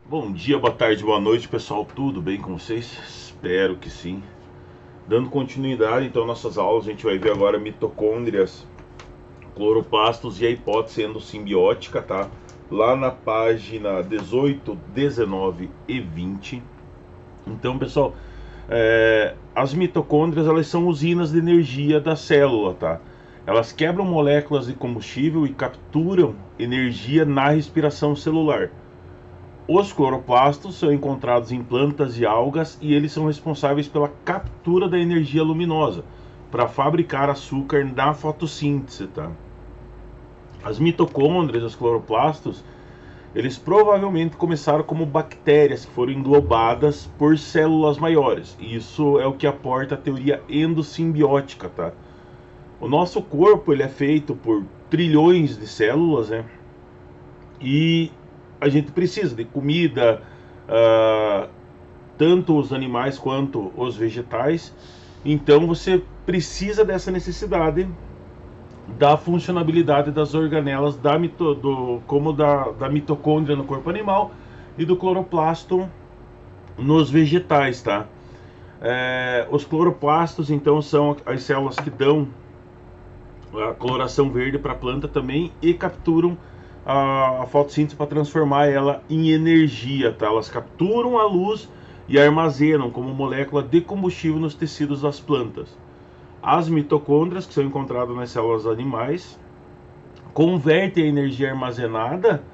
Bom dia, boa tarde, boa noite, pessoal. Tudo bem com vocês? Espero que sim. Dando continuidade, então, nossas aulas, a gente vai ver agora mitocôndrias, cloroplastos e a hipótese endossimbiótica, tá? Lá na página 18, 19 e 20. Então, pessoal, as mitocôndrias, elas são usinas de energia da célula, tá? Elas quebram moléculas de combustível e capturam energia na respiração celular. Os cloroplastos são encontrados em plantas e algas e eles são responsáveis pela captura da energia luminosa para fabricar açúcar na fotossíntese, tá? As mitocôndrias, os cloroplastos, eles provavelmente começaram como bactérias que foram englobadas por células maiores. Isso é o que aporta a teoria endossimbiótica, tá? O nosso corpo ele é feito por trilhões de células, né? E a gente precisa de comida, uh, tanto os animais quanto os vegetais. Então você precisa dessa necessidade da funcionabilidade das organelas como da mitocôndria no corpo animal e do cloroplasto nos vegetais, tá? Os cloroplastos então são as células que dão a coloração verde para a planta também e capturam a fotossíntese para transformar ela em energia, tá? Elas capturam a luz e armazenam como molécula de combustível nos tecidos das plantas. As mitocôndrias, que são encontradas nas células animais, convertem a energia armazenada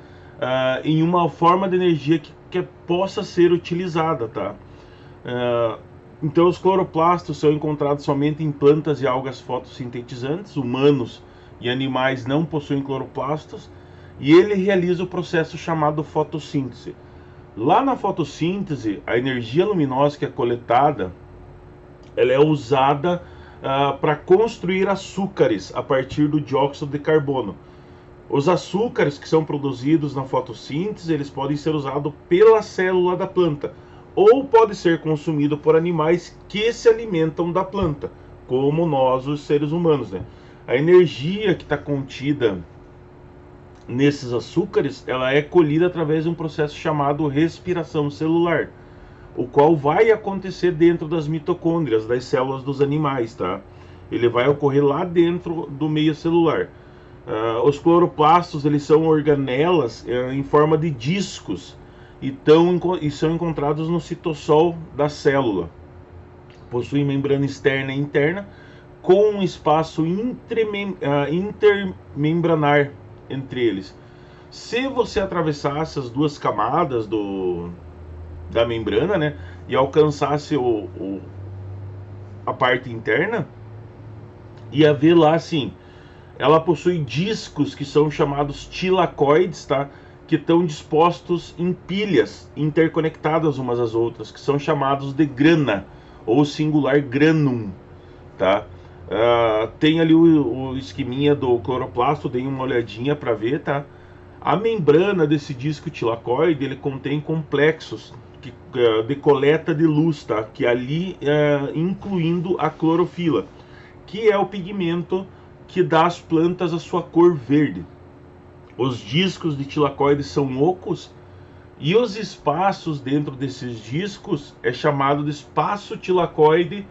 em uma forma de energia que possa ser utilizada, tá? Uh, então, os cloroplastos são encontrados somente em plantas e algas fotossintetizantes. Humanos e animais não possuem cloroplastos. E ele realiza o processo chamado fotossíntese. Lá na fotossíntese, a energia luminosa que é coletada, ela é usada para construir açúcares a partir do dióxido de carbono. Os açúcares que são produzidos na fotossíntese, eles podem ser usados pela célula da planta ou pode ser consumido por animais que se alimentam da planta, como nós, os seres humanos, né? A energia que está contida nesses açúcares, ela é colhida através de um processo chamado respiração celular, o qual vai acontecer dentro das mitocôndrias, das células dos animais, tá? Ele vai ocorrer lá dentro do meio celular. Os cloroplastos, eles são organelas em forma de discos e são encontrados no citossol da célula. Possuem membrana externa e interna com um espaço intermembranar entre eles. Se você atravessasse as duas camadas da membrana, né, e alcançasse a parte interna, ia ver lá assim, ela possui discos que são chamados tilacoides, tá? Que estão dispostos em pilhas interconectadas umas às outras, que são chamados de grana ou singular granum, tá? Tem ali o esqueminha do cloroplasto, dei uma olhadinha para ver, tá? A membrana desse disco tilacoide, ele contém complexos de coleta de luz, tá? Que ali incluindo a clorofila, que é o pigmento que dá às plantas a sua cor verde. Os discos de tilacoide são ocos e os espaços dentro desses discos é chamado de espaço tilacoide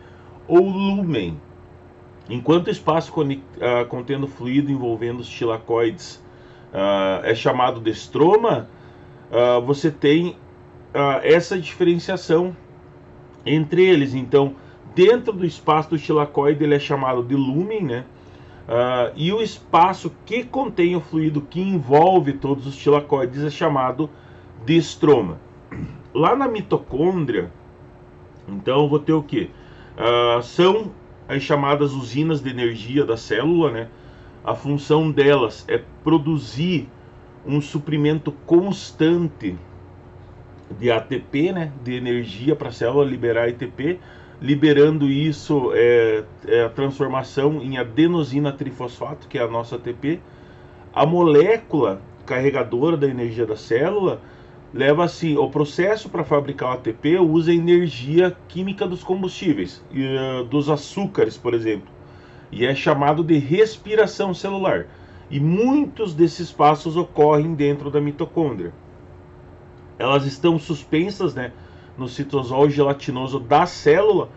ou lumen. Enquanto o espaço contendo fluido envolvendo os tilacoides é chamado de estroma, você tem essa diferenciação entre eles. Então, dentro do espaço do tilacoide ele é chamado de lumen, né? E o espaço que contém o fluido que envolve todos os tilacoides é chamado de estroma. Lá na mitocôndria, então eu vou ter o que? São as chamadas usinas de energia da célula, né? A função delas é produzir um suprimento constante de ATP, né? De energia para a célula liberar ATP. Liberando isso, a transformação em adenosina trifosfato, que é a nossa ATP. A molécula carregadora da energia da célula leva assim, o processo para fabricar o ATP usa a energia química dos combustíveis, dos açúcares, por exemplo, e é chamado de respiração celular. E muitos desses passos ocorrem dentro da mitocôndria. elas estão suspensas, né, no citosol gelatinoso da célula,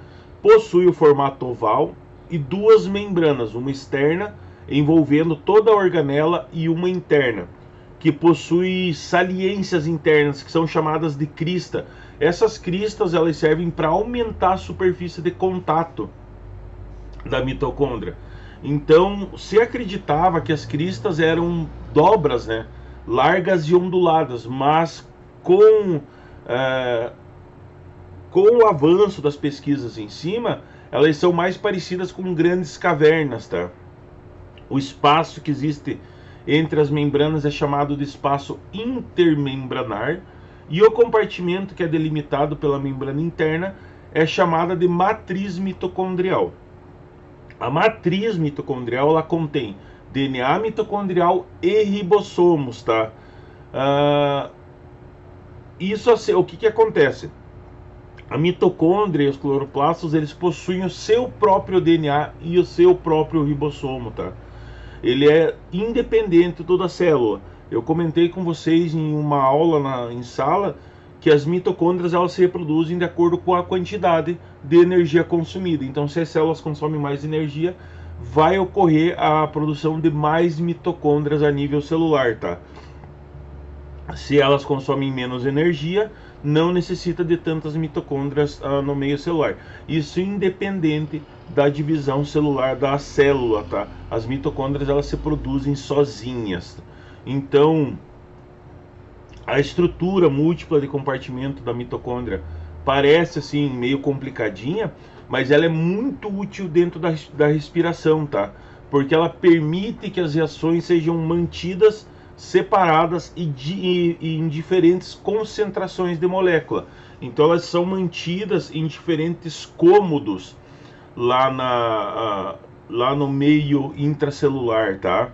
possui o formato oval e duas membranas, uma externa envolvendo toda a organela e uma interna, que possui saliências internas que são chamadas de crista. Essas cristas elas servem para aumentar a superfície de contato da mitocôndria. Então se acreditava que as cristas eram dobras, né, largas e onduladas, mas com o avanço das pesquisas em cima, elas são mais parecidas com grandes cavernas, tá? O espaço que existe entre as membranas é chamado de espaço intermembranar, e o compartimento que é delimitado pela membrana interna é chamada de matriz mitocondrial. A matriz mitocondrial ela contém DNA mitocondrial e ribossomos, tá? O que acontece? A mitocôndria e os cloroplastos eles possuem o seu próprio DNA e o seu próprio ribossomo, tá? Ele é independente de toda a célula. Eu comentei com vocês em uma aula em sala que as mitocôndrias elas se reproduzem de acordo com a quantidade de energia consumida. Então, se as células consomem mais energia, vai ocorrer a produção de mais mitocôndrias a nível celular, tá? Se elas consomem menos energia, não necessita de tantas mitocôndrias no meio celular. Isso independente da divisão celular da célula, tá? As mitocôndrias elas se produzem sozinhas. Então, a estrutura múltipla de compartimento da mitocôndria parece assim meio complicadinha, mas ela é muito útil dentro da respiração, tá? Porque ela permite que as reações sejam mantidas separadas e em diferentes concentrações de molécula. Então elas são mantidas em diferentes cômodos lá no meio intracelular, tá?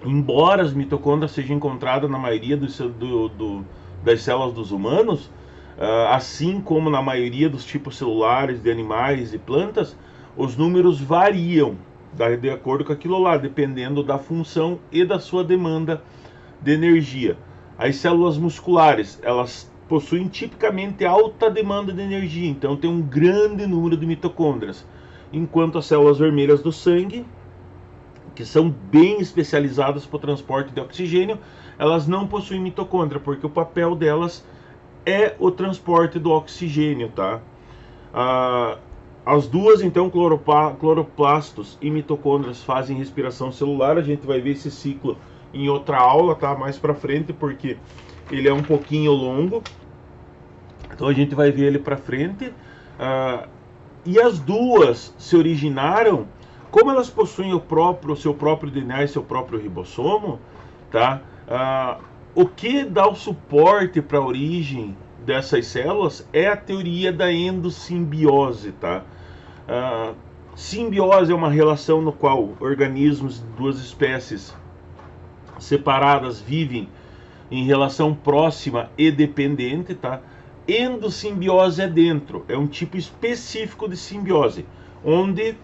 Embora as mitocôndrias sejam encontradas na maioria das células dos humanos, assim como na maioria dos tipos celulares de animais e plantas, os números variam de acordo com aquilo lá, dependendo da função e da sua demanda de energia. As células musculares, elas possuem tipicamente alta demanda de energia, então tem um grande número de mitocôndrias, enquanto as células vermelhas do sangue, que são bem especializadas para o transporte de oxigênio, elas não possuem mitocôndria, porque o papel delas é o transporte do oxigênio, tá? As duas, então, cloroplastos e mitocôndrias fazem respiração celular. A gente vai ver esse ciclo em outra aula, tá? Mais para frente, porque ele é um pouquinho longo. Então a gente vai ver ele para frente. E as duas se originaram, como elas possuem o seu próprio DNA e seu próprio ribossomo, tá? O que dá o suporte para a origem dessas células é a teoria da endossimbiose, tá? Simbiose é uma relação no qual organismos de duas espécies separadas vivem em relação próxima e dependente, tá? Endossimbiose é dentro, é um tipo específico de simbiose, onde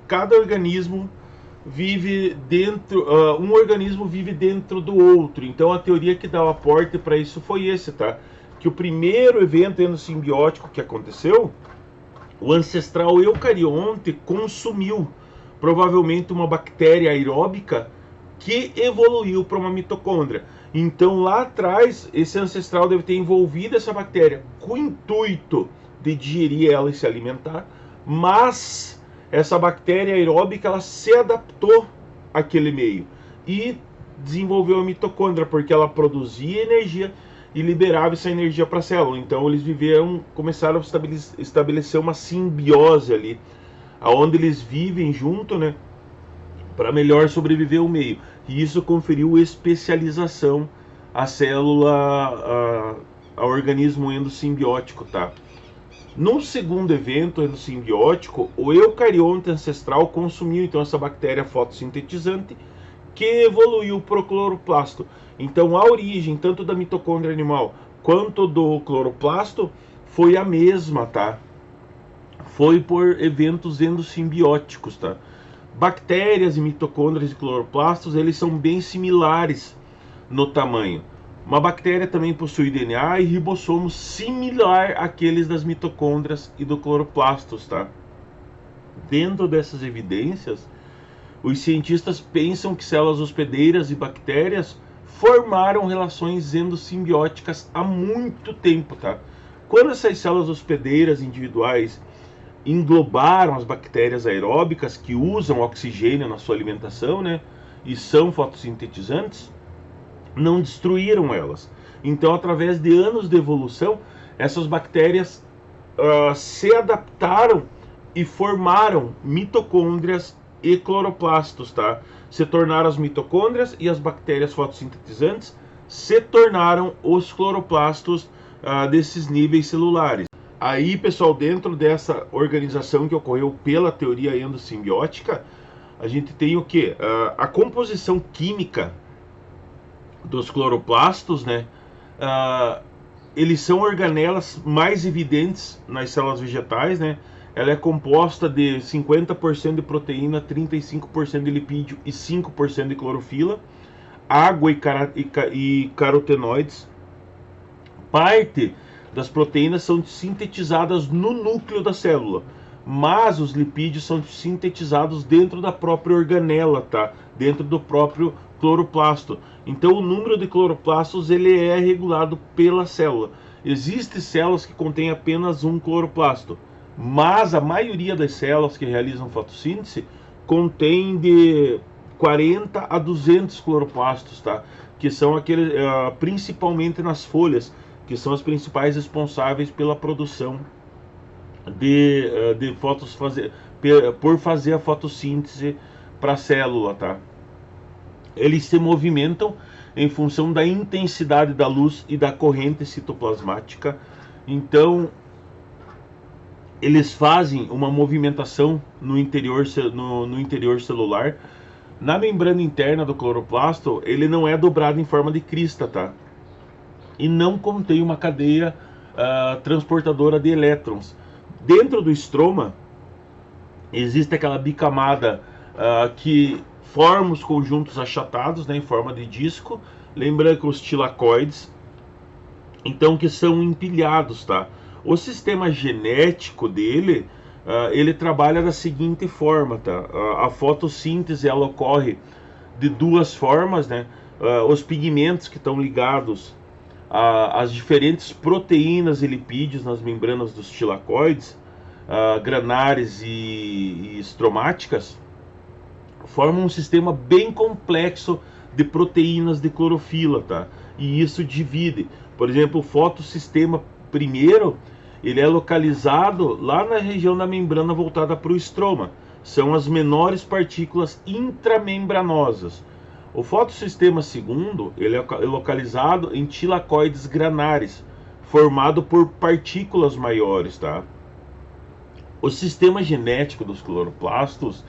cada organismo vive dentro, um organismo vive dentro do outro. Então a teoria que dá o aporte para isso foi esse, tá? Que o primeiro evento endossimbiótico que aconteceu, o ancestral eucarionte consumiu provavelmente uma bactéria aeróbica que evoluiu para uma mitocôndria. Então lá atrás esse ancestral deve ter envolvido essa bactéria com o intuito de digerir ela e se alimentar, mas essa bactéria aeróbica ela se adaptou àquele meio e desenvolveu a mitocôndria, porque ela produzia energia e liberava essa energia para a célula. Então eles começaram a estabelecer uma simbiose ali, aonde eles vivem junto, né, para melhor sobreviver ao meio. E isso conferiu especialização à célula, ao organismo endossimbiótico, tá? No segundo evento endossimbiótico, o eucarionte ancestral consumiu então essa bactéria fotossintetizante que evoluiu para o cloroplasto. Então a origem tanto da mitocôndria animal quanto do cloroplasto foi a mesma, tá? Foi por eventos endossimbióticos, tá? Bactérias e mitocôndrias e cloroplastos, eles são bem similares no tamanho. Uma bactéria também possui DNA e ribossomos similar àqueles das mitocôndrias e do cloroplastos, tá? Dentro dessas evidências, os cientistas pensam que células hospedeiras e bactérias formaram relações endossimbióticas há muito tempo, tá? Quando essas células hospedeiras individuais englobaram as bactérias aeróbicas que usam oxigênio na sua alimentação, né, e são fotossintetizantes, não destruíram elas. Então, através de anos de evolução, essas bactérias se adaptaram e formaram mitocôndrias e cloroplastos, tá? Se tornaram as mitocôndrias e as bactérias fotossintetizantes se tornaram os cloroplastos desses níveis celulares. Aí, pessoal, dentro dessa organização que ocorreu pela teoria endossimbiótica, a gente tem o que? A composição química dos cloroplastos, né? Eles são organelas mais evidentes nas células vegetais, né? Ela é composta de 50% de proteína, 35% de lipídio e 5% de clorofila, água e carotenoides. Parte das proteínas são sintetizadas no núcleo da célula, mas os lipídios são sintetizados dentro da própria organela, tá? Dentro do próprio cloroplasto. Então o número de cloroplastos ele é regulado pela célula. Existem células que contêm apenas um cloroplasto, mas a maioria das células que realizam fotossíntese contém de 40 a 200 cloroplastos, tá? Que são aqueles, principalmente nas folhas, que são as principais responsáveis pela produção de por fazer a fotossíntese para a célula, tá? Eles se movimentam em função da intensidade da luz e da corrente citoplasmática. Então, eles fazem uma movimentação no interior celular. Na membrana interna do cloroplasto, ele não é dobrado em forma de crista, tá? E não contém uma cadeia transportadora de elétrons. Dentro do estroma, existe aquela bicamada que forma os conjuntos achatados, né, em forma de disco. Lembra que os tilacoides, então, que são empilhados, tá? O sistema genético dele, ele trabalha da seguinte forma, tá? A fotossíntese, ela ocorre de duas formas, né? Os pigmentos que estão ligados às diferentes proteínas e lipídios nas membranas dos tilacoides, granares e estromáticas, formam um sistema bem complexo de proteínas de clorofila, tá? E isso divide. Por exemplo, o fotossistema primeiro, ele é localizado lá na região da membrana voltada para o estroma. São as menores partículas intramembranosas. O fotossistema segundo, ele é localizado em tilacoides granares, formado por partículas maiores, tá? O sistema genético dos cloroplastos,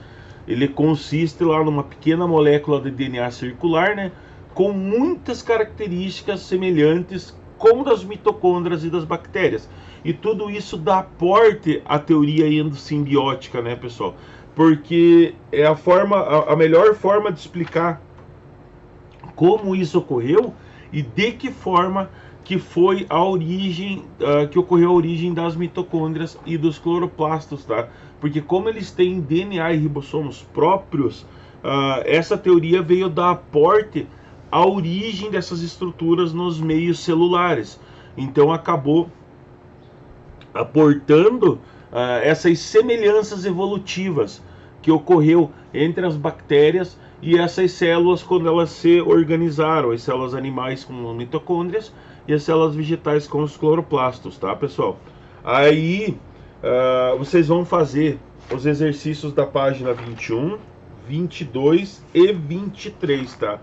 ele consiste lá numa pequena molécula de DNA circular, né, com muitas características semelhantes com das mitocôndrias e das bactérias. E tudo isso dá aporte à teoria endossimbiótica, né, pessoal? Porque é a melhor forma de explicar como isso ocorreu e de que forma que foi a origem, que ocorreu a origem das mitocôndrias e dos cloroplastos, tá? Porque como eles têm DNA e ribossomos próprios, essa teoria veio dar aporte à origem dessas estruturas nos meios celulares. Então acabou aportando essas semelhanças evolutivas que ocorreu entre as bactérias e essas células quando elas se organizaram, as células animais com mitocôndrias e as células vegetais com os cloroplastos, tá, pessoal? Aí vocês vão fazer os exercícios da página 21, 22 e 23, tá?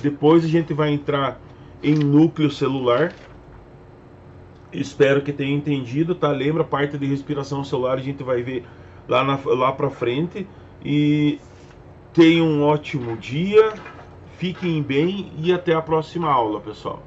Depois a gente vai entrar em núcleo celular. Espero que tenha entendido, tá? Lembra a parte de respiração celular, a gente vai ver lá pra frente. E tenham um ótimo dia, fiquem bem e até a próxima aula, pessoal.